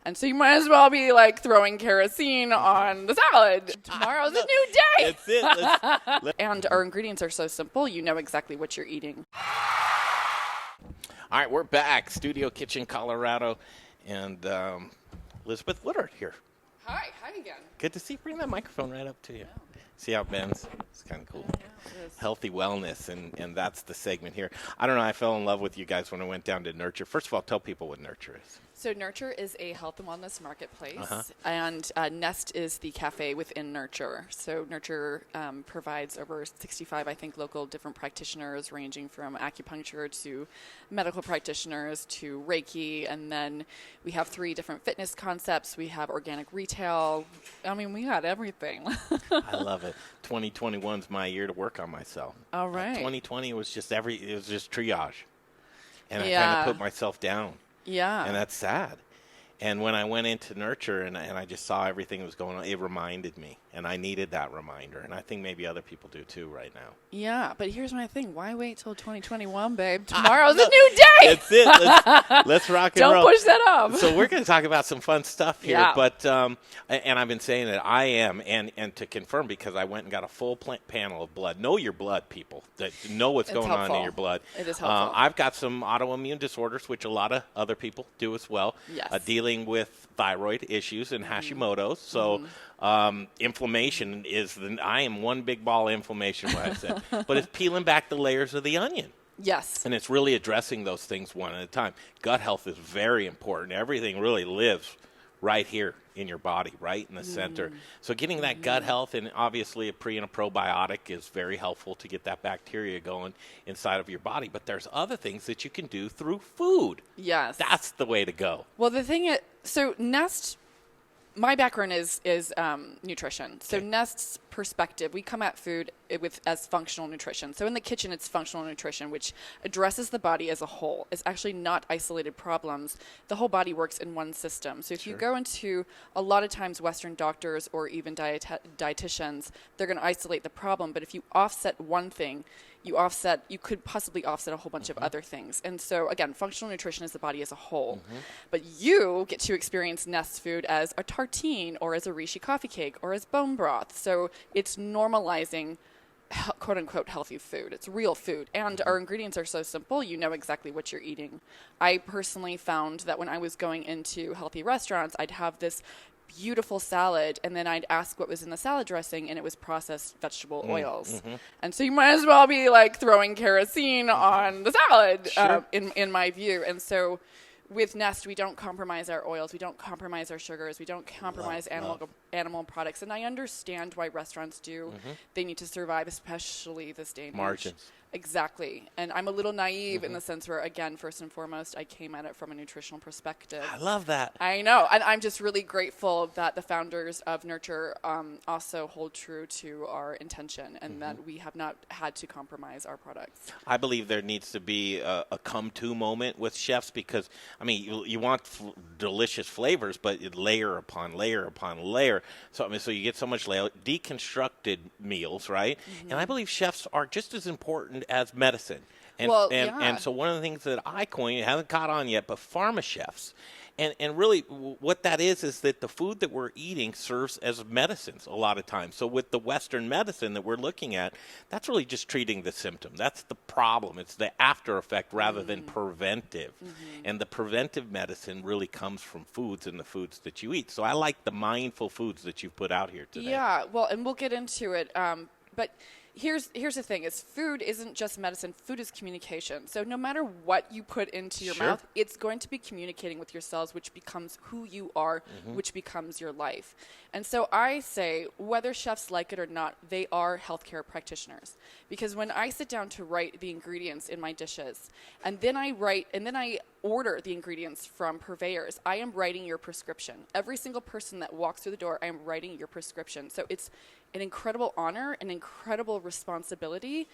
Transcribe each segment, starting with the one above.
And so you might as well be like throwing kerosene on the salad. Tomorrow's a new day. That's it. And our ingredients are so simple, you know exactly what you're eating. All right, we're back. Studio Kitchen, Colorado. And Elizabeth Woodard here. Hi again. Good to see you. Bring that microphone right up to you. See how it bends? It's kind of cool. Yeah, Healthy wellness, and that's the segment here. I don't know, I fell in love with you guys when I went down to Nurture. First of all, tell people what Nurture is. So Nurture is a health and wellness marketplace, and Nest is the cafe within Nurture. So Nurture provides over 65, I think, local different practitioners, ranging from acupuncture to medical practitioners to Reiki, and then we have 3 different fitness concepts. We have organic retail. I mean, we got everything. I love it. 2021's my year to work on myself. All right. 2020 was just triage, and I Yeah. kind of put myself down. Yeah. And that's sad. And when I went into Nurture and I just saw everything that was going on, it reminded me. And I needed that reminder. And I think maybe other people do too right now. Yeah, but here's my thing. Why wait till 2021, babe? Tomorrow's a new day. That's it. Let's rock and roll. Don't push that up. So we're going to talk about some fun stuff here. Yeah. But and I've been saying that I am, and to confirm, because I went and got a full panel of blood. Know your blood, people. That know what's going on in your blood. It is helpful. I've got some autoimmune disorders, which a lot of other people do as well. Yes. Dealing with thyroid issues and Hashimoto's. So inflammation is I am one big ball of inflammation, what I said. But it's peeling back the layers of the onion. Yes. And it's really addressing those things one at a time. Gut health is very important. Everything really lives right here in your body, right in the center. So getting that gut health, and obviously a pre and a probiotic is very helpful to get that bacteria going inside of your body. But there's other things that you can do through food. Yes. That's the way to go. Well, the thing is, so Nest, my background is nutrition. So Okay. Nest's perspective, we come at food as functional nutrition. So in the kitchen, it's functional nutrition, which addresses the body as a whole. It's actually not isolated problems. The whole body works in one system. So if you go into a lot of times Western doctors or even dietitians, they're going to isolate the problem. But if you offset one thing, you could possibly offset a whole bunch of other things. And so, again, functional nutrition is the body as a whole. But you get to experience Nest food as a tartine or as a reishi coffee cake or as bone broth. So it's normalizing quote-unquote healthy food. It's real food. And our ingredients are so simple, you know exactly what you're eating. I personally found that when I was going into healthy restaurants, I'd have this beautiful salad, and then I'd ask what was in the salad dressing, and it was processed vegetable oils. And so you might as well be like throwing kerosene on the salad, in my view. And so with Nest, we don't compromise our oils, we don't compromise our sugars, we don't compromise animal products. And I understand why restaurants do. They need to survive, especially this day and age. Margins. Exactly. And I'm a little naive in the sense where, again, first and foremost, I came at it from a nutritional perspective. I love that. I know. And I'm just really grateful that the founders of Nurture also hold true to our intention and that we have not had to compromise our products. I believe there needs to be a come-to moment with chefs because, I mean, you want delicious flavors, but layer upon layer upon layer. So you get so much deconstructed meals, right? And I believe chefs are just as important as medicine. And so one of the things that I coined, it hasn't caught on yet, but pharma chefs. And really what that is that the food that we're eating serves as medicines a lot of times. So with the Western medicine that we're looking at, that's really just treating the symptom. That's the problem. It's the after effect rather than preventive. And the preventive medicine really comes from foods and the foods that you eat. So I like the mindful foods that you've put out here today. Yeah, well, and we'll get into it. But here's the thing, is food isn't just medicine, food is communication. So no matter what you put into your mouth, it's going to be communicating with your cells, which becomes who you are, which becomes your life. And so I say, whether chefs like it or not, they are healthcare practitioners. Because when I sit down to write the ingredients in my dishes, and then I order the ingredients from purveyors, I am writing your prescription. Every single person that walks through the door, I am writing your prescription. So it's an incredible honor, an incredible responsibility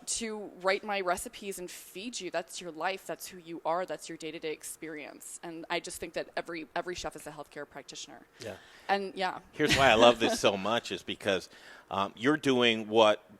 to write my recipes and feed you. That's your life. That's who you are. That's your day-to-day experience. And I just think that every chef is a healthcare practitioner. Yeah. And yeah. Here's why I love this so much is because you're doing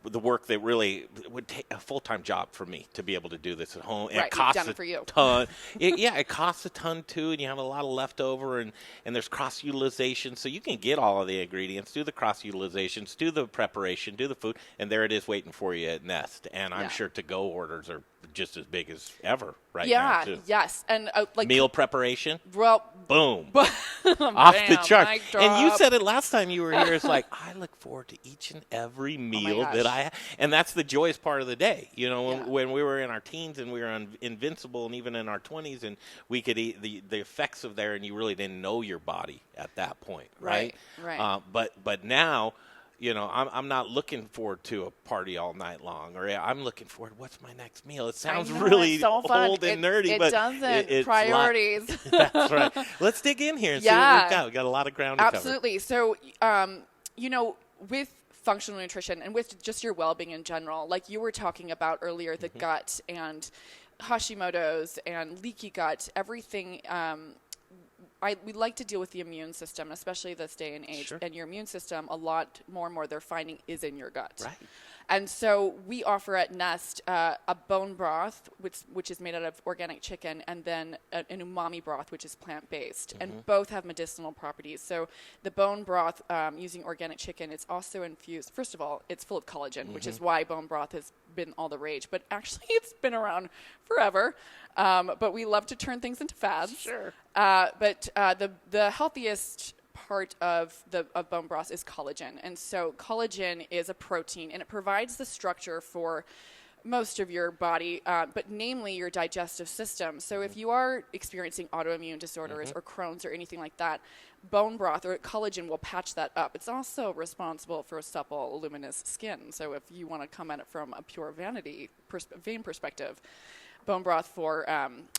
the work that really would take a full-time job for me to be able to do this at home. And Right, it costs done it for you. ton. It costs a ton too, and you have a lot of leftover, and there's cross-utilization. So you can get all of the ingredients, do the cross-utilizations, do the preparation, do the food, and there it is waiting for you at Nest. And I'm sure to-go orders are just as big as ever right now, too. Yes. And like meal preparation, well, boom, off off the chart. And you said it last time you were here. It's like, I look forward to each and every meal that I have. And that's the joyous part of the day. You know, when we were in our teens and we were invincible, and even in our 20s, and we could eat the effects of there, and you really didn't know your body at that point, right? Right. But now, you know, I'm not looking forward to a party all night long, or I'm looking forward to what's my next meal. It sounds really so old and nerdy, but it doesn't. It's Priorities. That's right. Let's dig in here and see what we've got. We've got a lot of ground to cover. Absolutely. So, you know, with functional nutrition and with just your well-being in general, like you were talking about earlier, the gut and Hashimoto's and leaky gut, everything. We like to deal with the immune system, especially this day and age. Sure. And your immune system, a lot more and more they're finding is in your gut. Right. And so we offer at Nest a bone broth, which is made out of organic chicken, and then an umami broth, which is plant-based. And both have medicinal properties. So the bone broth, using organic chicken, it's also infused. First of all, it's full of collagen, which is why bone broth has been all the rage. But actually, it's been around forever. But we love to turn things into fads. Sure. But the healthiest part of bone broth is collagen. And so collagen is a protein, and it provides the structure for most of your body, but namely your digestive system. So if you are experiencing autoimmune disorders or Crohn's or anything like that, bone broth or collagen will patch that up. It's also responsible for supple, luminous skin. So if you want to come at it from a pure vein perspective, bone broth for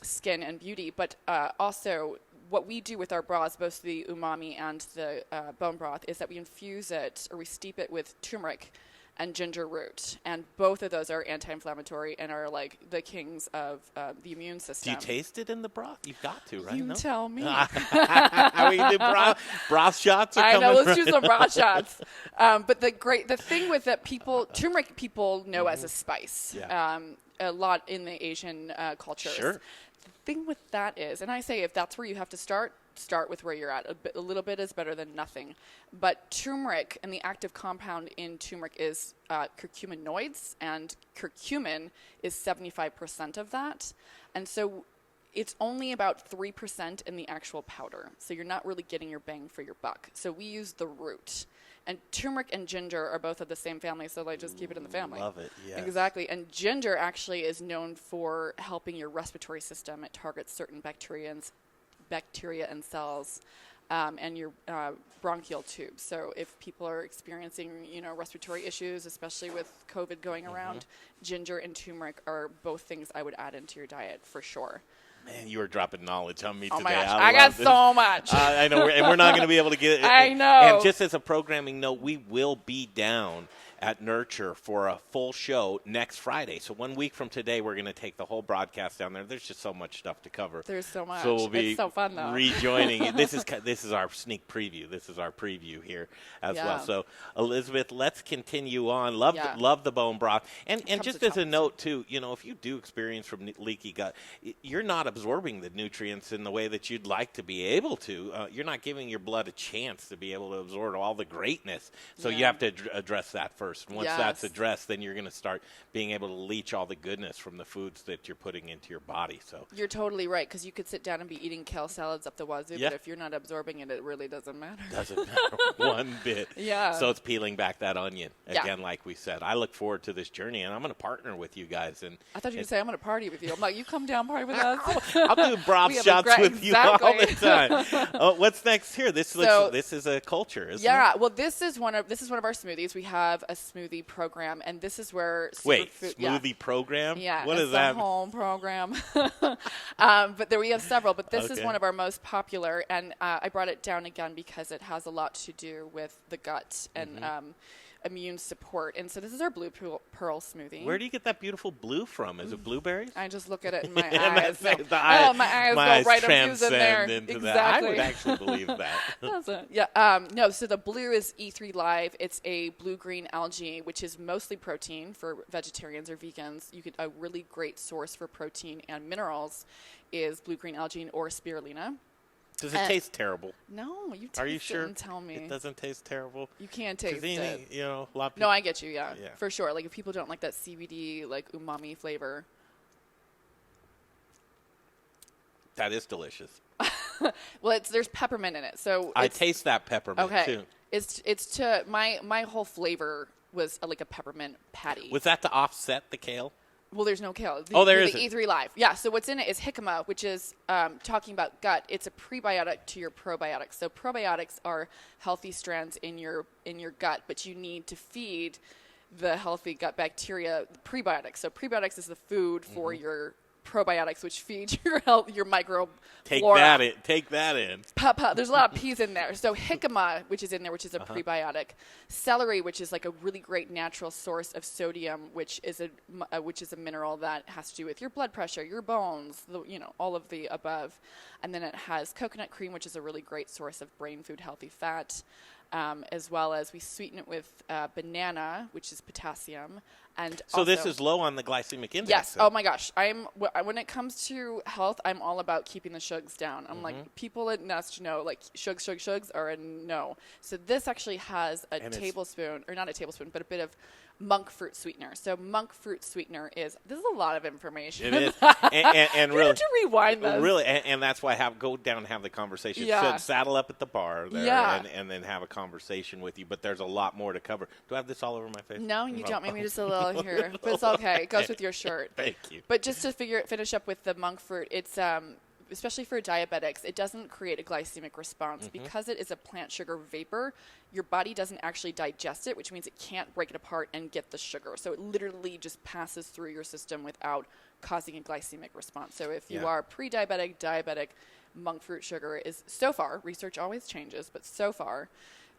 skin and beauty, but also what we do with our broths, both the umami and the bone broth, is that we infuse it or we steep it with turmeric and ginger root. And both of those are anti-inflammatory and are like the kings of the immune system. Do you taste it in the broth? You've got to, right? You tell me. We do broth shots are coming. I know, let's do some broth shots. But the thing with it, turmeric people know as a spice. Yeah. A lot in the Asian cultures. Sure. The thing with that is, and I say if that's where you have to start with where you're at. A little bit is better than nothing. But turmeric, and the active compound in turmeric is curcuminoids, and curcumin is 75% of that. And so it's only about 3% in the actual powder. So you're not really getting your bang for your buck. So we use the root. And turmeric and ginger are both of the same family, so like just keep it in the family. Love it, yes. Exactly. And ginger actually is known for helping your respiratory system. It targets certain bacteria and cells, and your bronchial tube. So if people are experiencing, respiratory issues, especially with COVID going around, ginger and turmeric are both things I would add into your diet for sure. Man, you are dropping knowledge on me today. Oh my gosh, I got so much. I know, and we're not going to be able to get it. I know. And just as a programming note, we will be down at Nurture for a full show next Friday. So 1 week from today, we're going to take the whole broadcast down there. There's just so much stuff to cover. There's so much. So we'll be it's so fun, though. rejoining. This is our sneak preview. This is our preview here as well. So Elizabeth, let's continue on. Love the bone broth. And just as a note too, if you do experience from leaky gut, you're not absorbing the nutrients in the way that you'd like to be able to. You're not giving your blood a chance to be able to absorb all the greatness. So you have to address that first. And once that's addressed, then you're going to start being able to leach all the goodness from the foods that you're putting into your body. So you're totally right, because you could sit down and be eating kale salads up the wazoo, but if you're not absorbing it, it really doesn't matter. Doesn't matter one bit. Yeah. So it's peeling back that onion again, like we said. I look forward to this journey, and I'm going to partner with you guys. And I thought you would say I'm going to party with you. I'm like, you come down party with us. I'll do broth shots with you all the time. What's next here? This is a culture, isn't it? Well, this is one of our smoothies. We have a smoothie program, and this is where smoothie program? Yeah, what is that? The home program. But there we have several. But this is one of our most popular, and I brought it down again because it has a lot to do with the gut and immune support. And so this is our blue pearl smoothie. Where do you get that beautiful blue from? Is it blueberries? I just look at it in my And eyes. that's it. My eyes go right infused in there. Into Exactly. that. I would actually believe that. That's it. Yeah. No. So the blue is E3 Live. It's a blue-green algae, which is mostly protein for vegetarians or vegans. A really great source for protein and minerals is blue-green algae or spirulina. Does it taste terrible? No, you taste Are you sure? it and tell me. It doesn't taste terrible? You can't taste it. You know, a lot of people. No, I get you, yeah, for sure. Like, if people don't like that CBD, like, umami flavor. That is delicious. Well, there's peppermint in it, so I taste that peppermint, too. My whole flavor was like a peppermint patty. Was that to offset the kale? Well, there's no kale. There is the E3 Live. Yeah, so what's in it is jicama, which is talking about gut. It's a prebiotic to your probiotics. So probiotics are healthy strands in your gut, but you need to feed the healthy gut bacteria prebiotics. So prebiotics is the food for your probiotics, which feed your health, your microflora. Take that in. There's a lot of P's in there. So jicama, which is in there, which is a prebiotic. Celery, which is like a really great natural source of sodium, which is a mineral that has to do with your blood pressure, your bones, all of the above. And then it has coconut cream, which is a really great source of brain food, healthy fat. As well as we sweeten it with banana, which is potassium. And so this is low on the glycemic index. Yes. So. Oh my gosh. When it comes to health, I'm all about keeping the sugars down. I'm like, people at Nest know, like, sugars are a no. So this actually has a tablespoon, or not a tablespoon, but a bit of monk fruit sweetener. So monk fruit sweetener this is a lot of information. It is. and you really, have to rewind this. Really, and that's why go down and have the conversation. Yeah. Saddle up at the bar there and then have a conversation with you. But there's a lot more to cover. Do I have this all over my face? No, you don't. Maybe just a little here. But it's okay. It goes with your shirt. Thank you. But just to finish up with the monk fruit, it's especially for diabetics, it doesn't create a glycemic response. Because it is a plant sugar vapor, your body doesn't actually digest it, which means it can't break it apart and get the sugar. So it literally just passes through your system without causing a glycemic response. So if you are pre-diabetic, diabetic, monk fruit sugar is, so far, research always changes, but so far,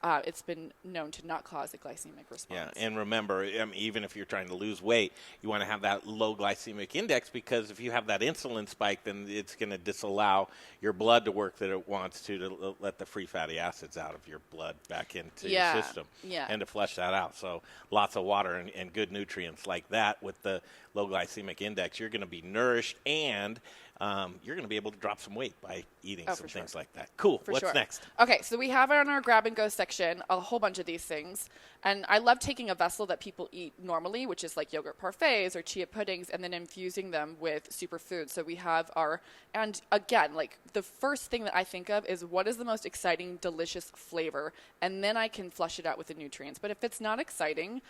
it's been known to not cause a glycemic response. Yeah, and remember, even if you're trying to lose weight, you want to have that low glycemic index, because if you have that insulin spike, then it's going to disallow your blood to work that it wants to let the free fatty acids out of your blood back into your system and to flush that out. So lots of water and good nutrients like that with the low glycemic index, you're going to be nourished, and you're going to be able to drop some weight by eating some things like that. Cool. What's next? Okay, so we have on our grab-and-go section a whole bunch of these things. And I love taking a vessel that people eat normally, which is like yogurt parfaits or chia puddings, and then infusing them with superfood. So we have and again, like, the first thing that I think of is what is the most exciting, delicious flavor, and then I can flush it out with the nutrients. But if it's not exciting,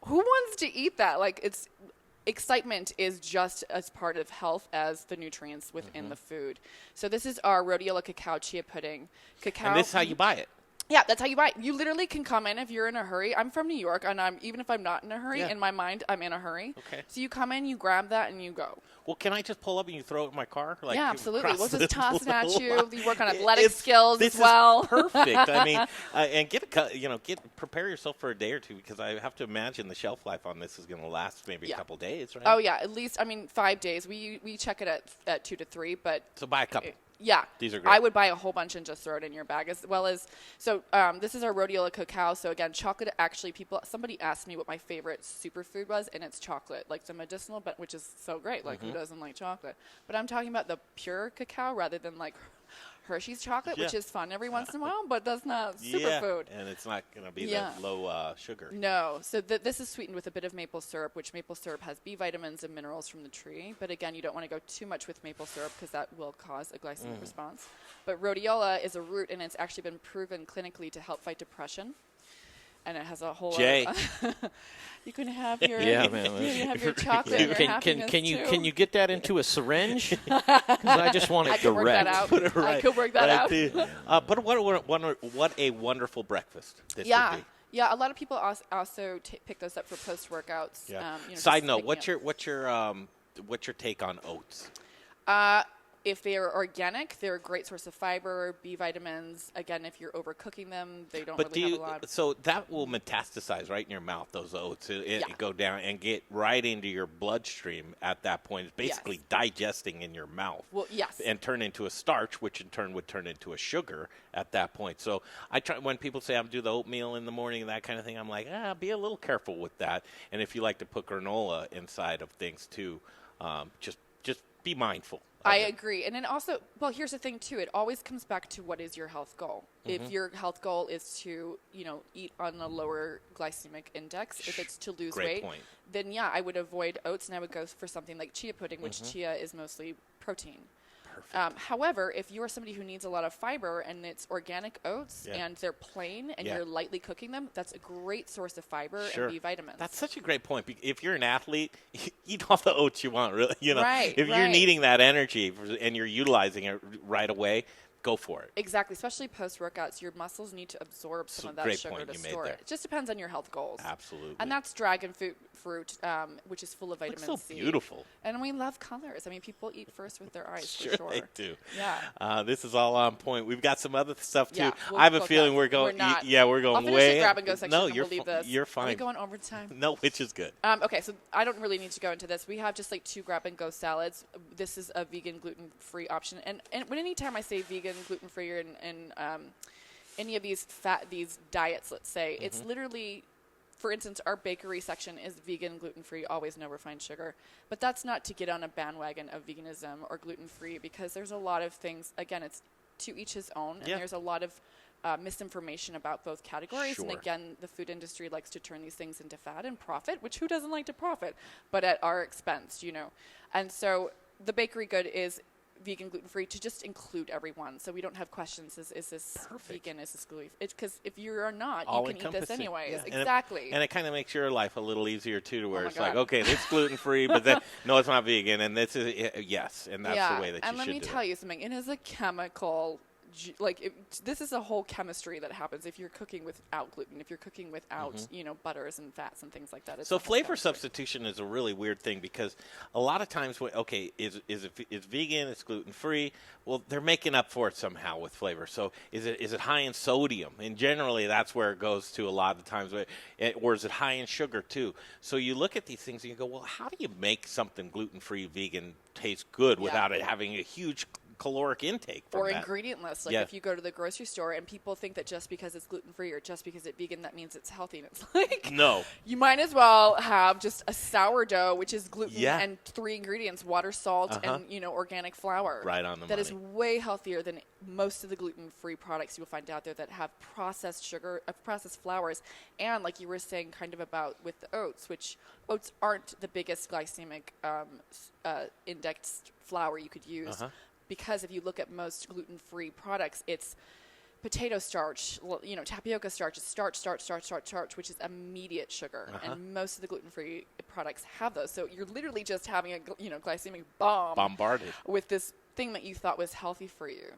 who wants to eat that? Like, excitement is just as part of health as the nutrients within the food. So this is our rhodiola cacao chia pudding. And this is how you buy it. Yeah, that's how you buy it. You literally can come in if you're in a hurry. I'm from New York, and even if I'm not in a hurry, in my mind, I'm in a hurry. Okay. So you come in, you grab that, and you go. Well, can I just pull up and you throw it in my car? Like, yeah, absolutely. We'll just toss it at you. Line. You work on athletic skills as well. This is perfect. I mean, and prepare yourself for a day or two, because I have to imagine the shelf life on this is going to last maybe a couple days, right? Oh yeah, at least 5 days. We check it at 2 to 3, but so buy a couple. Yeah. These are great. I would buy a whole bunch and just throw it in your bag, as well as, so this is our rhodiola cacao. So again, chocolate, actually, somebody asked me what my favorite superfood was, and it's chocolate, like the medicinal, but which is so great. Like, who doesn't like chocolate? But I'm talking about the pure cacao rather than like Hershey's chocolate, which is fun every once in a while, but that's not superfood. And it's not going to be that low sugar. No. So this is sweetened with a bit of maple syrup, which maple syrup has B vitamins and minerals from the tree. But again, you don't want to go too much with maple syrup, because that will cause a glycemic response. But rhodiola is a root, and it's actually been proven clinically to help fight depression. And it has a whole you can have your you can have your chocolate. And your can you get that into a syringe? Because I just want it direct. I could work that out. But what a wonderful breakfast this would be. Yeah, a lot of people also pick those up for post workouts. Yeah. Side note: what's your take on oats? If they are organic, they're a great source of fiber, B vitamins. Again, if you're overcooking them, they don't really have a lot. So that will metastasize right in your mouth, those oats. It go down and get right into your bloodstream at that point. It's basically digesting in your mouth. Well, yes. And turn into a starch, which in turn would turn into a sugar at that point. So I try, when people say I'm do the oatmeal in the morning and that kind of thing, I'm like, be a little careful with that. And if you like to put granola inside of things too, just be mindful. I agree. And then also, well, here's the thing too. It always comes back to what is your health goal. Mm-hmm. If your health goal is to, eat on a lower glycemic index, if it's to lose weight, then I would avoid oats and I would go for something like chia pudding, which chia is mostly protein. However, if you are somebody who needs a lot of fiber and it's organic oats and they're plain and you're lightly cooking them, that's a great source of fiber and B vitamins. That's such a great point. If you're an athlete, eat all the oats you want, really. If you're needing that energy and you're utilizing it right away, go for it. Exactly. Especially post-workouts, your muscles need to absorb some of that sugar to store it. It just depends on your health goals. Absolutely. And that's dragon fruit, which is full of vitamin C. It's so beautiful. And we love colors. I mean, people eat first with their eyes, sure for sure. They do. Yeah. This is all on point. We've got some other stuff, too. Yeah, I have a feeling we're going not. We're going I'll finish way. the grab-and-go section no, and we'll leave this. You're fine. Are we going overtime? No, which is good. Okay, so I don't really need to go into this. We have just like 2 grab-and-go salads. This is a vegan, gluten-free option. And when anytime I say vegan, gluten-free, or in any of these diets, let's say, it's literally, for instance, our bakery section is vegan, gluten-free, always no refined sugar. But that's not to get on a bandwagon of veganism or gluten-free, because there's a lot of things, again, it's to each his own, and there's a lot of misinformation about both categories. Sure. And again, the food industry likes to turn these things into fad and profit, which who doesn't like to profit, but at our expense, And so the bakery good is vegan, gluten-free, to just include everyone, so we don't have questions. Is this vegan? Is this gluten? Because if you are not, you can eat this anyways. Yeah. Exactly. And it kind of makes your life a little easier too, to where it's like, okay, this gluten-free, but then no, it's not vegan, and this is and that's the way that you should do it. And let me tell you something. It is a chemical. This is a whole chemistry that happens if you're cooking without gluten, if you're cooking without, butters and fats and things like that. So flavor substitution is a really weird thing, because a lot of times, it's vegan, it's gluten-free. Well, they're making up for it somehow with flavor. So is it high in sodium? And generally, that's where it goes to a lot of the times. Or is it high in sugar, too? So you look at these things and you go, well, how do you make something gluten-free, vegan taste good without it having a huge caloric intake from or that. ingredient list. Like if you go to the grocery store and people think that just because it's gluten-free or just because it's vegan, that means it's healthy. And it's like, no. You might as well have just a sourdough, which is gluten and 3 ingredients, water, salt, and, organic flour. Right on the That money. is way healthier than most of the gluten-free products you'll find out there that have processed sugar, processed flours. And like you were saying kind of about with the oats, which oats aren't the biggest glycemic indexed flour you could use. Because if you look at most gluten-free products, it's potato starch, tapioca starch, starch, which is immediate sugar. And most of the gluten-free products have those. So you're literally just having a, glycemic bomb. Bombarded. With this thing that you thought was healthy for you.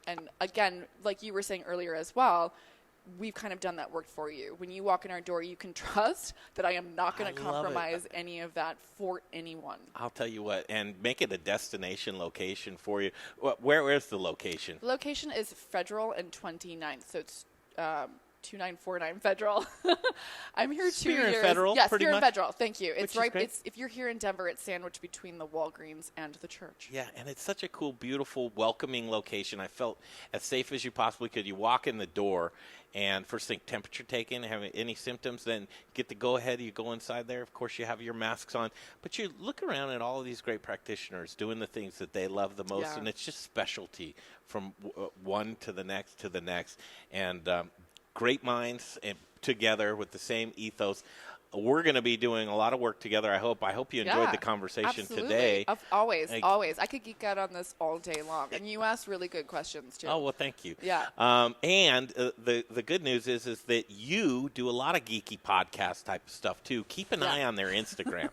And again, like you were saying earlier as well, we've kind of done that work for you. When you walk in our door, you can trust that I am not going to compromise any of that for anyone. I'll tell you what, and make it a destination location for you. Where is the location? The location is Federal and 29th, so it's 2949 Federal. I'm here 2 You're years. In Federal, yes, pretty you're much. in Federal. Thank you. Which It's right. great. It's if you're here in Denver, it's sandwiched between the Walgreens and the church. Yeah, and it's such a cool, beautiful, welcoming location. I felt as safe as you possibly could. You walk in the door, and first thing, temperature taken, have any symptoms, then get the go-ahead. You go inside there. Of course, you have your masks on. But you look around at all of these great practitioners doing the things that they love the most, and it's just specialty from one to the next. And great minds and together with the same ethos. We're going to be doing a lot of work together. I hope you enjoyed the conversation today. Always. I could geek out on this all day long. And you asked really good questions, too. Oh, well, thank you. Yeah. And the good news is that you do a lot of geeky podcast type of stuff, too. Keep an eye on their Instagram.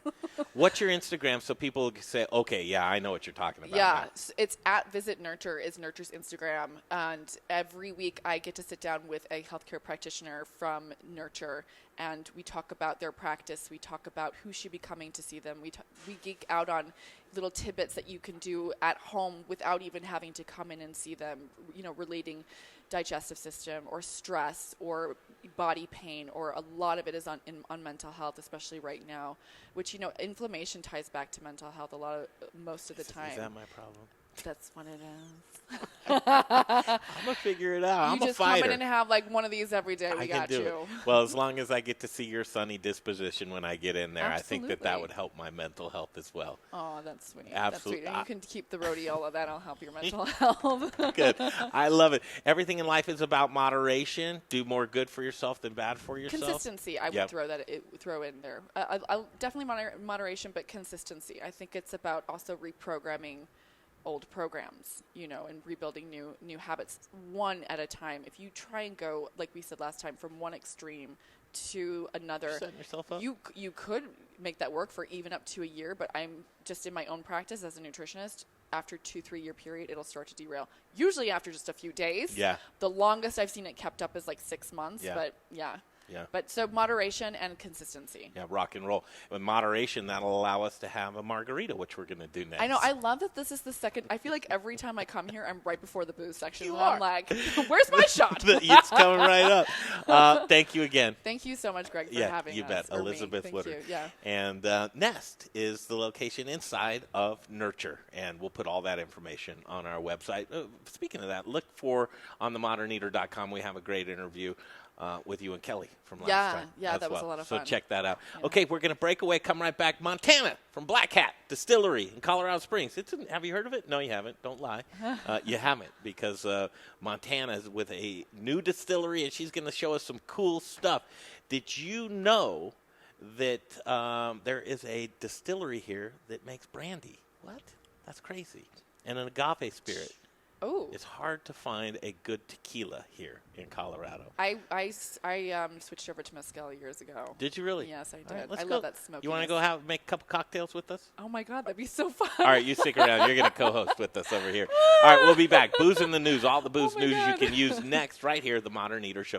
What's your Instagram so people can say, okay, yeah, I know what you're talking about. Yeah, now. it's at Visit Nurture is Nurture's Instagram. And every week I get to sit down with a healthcare practitioner from Nurture, and we talk about their practice. We talk about who should be coming to see them. We geek out on little tidbits that you can do at home without even having to come in and see them, relating digestive system or stress or body pain, or a lot of it is on mental health, especially right now, which, inflammation ties back to mental health most of the time. Is that my problem? That's what it is. I'm going to figure it out. I'm a fighter. You just come in and have like one of these every day. We got you. It. Well, as long as I get to see your sunny disposition when I get in there, Absolutely. I think that would help my mental health as well. Oh, that's sweet. Absolutely. That's sweet. And you can keep the rhodiola. That'll help your mental health. Good. I love it. Everything in life is about moderation. Do more good for yourself than bad for yourself. Consistency, I would throw in there. I'll definitely moderation, but consistency. I think it's about also reprogramming old programs, and rebuilding new habits one at a time. If you try and go, like we said last time, from one extreme to another, setting yourself up. You could make that work for even up to a year, but I'm just in my own practice as a nutritionist. After 2-3 year period, it'll start to derail. Usually after just a few days. Yeah. The longest I've seen it kept up is like 6 months. Yeah. But yeah. Yeah. But so moderation and consistency. Yeah, rock and roll. With moderation, that'll allow us to have a margarita, which we're going to do next. I know. I love that this is the second. I feel like every time I come here, I'm right before the booze section. You I'm are. like, where's my shot? It's coming right up. Thank you again. Thank you so much, Greg, for having us. You bet. Elizabeth Woodard. Thank you. Yeah. And Nest is the location inside of Nurture, and we'll put all that information on our website. Speaking of that, look for on themoderneater.com. We have a great interview with you and Kelly from last time. Yeah, that was a lot of fun. So check that out. Yeah. Okay, we're going to break away, come right back. Montana from Black Hat Distillery in Colorado Springs. Have you heard of it? No, you haven't. Don't lie. You haven't, because Montana is with a new distillery, and she's going to show us some cool stuff. Did you know that there is a distillery here that makes brandy? What? That's crazy. And an agave spirit. Oh. It's hard to find a good tequila here in Colorado. I switched over to mezcal years ago. Did you really? Yes, I did. Right, I love that smokiness. You want to go make a couple cocktails with us? Oh, my God. That'd be so fun. All right, you stick around. You're going to co-host with us over here. All right, we'll be back. Booze in the news. All the booze news God. you can use next right here at the Modern Eater Show.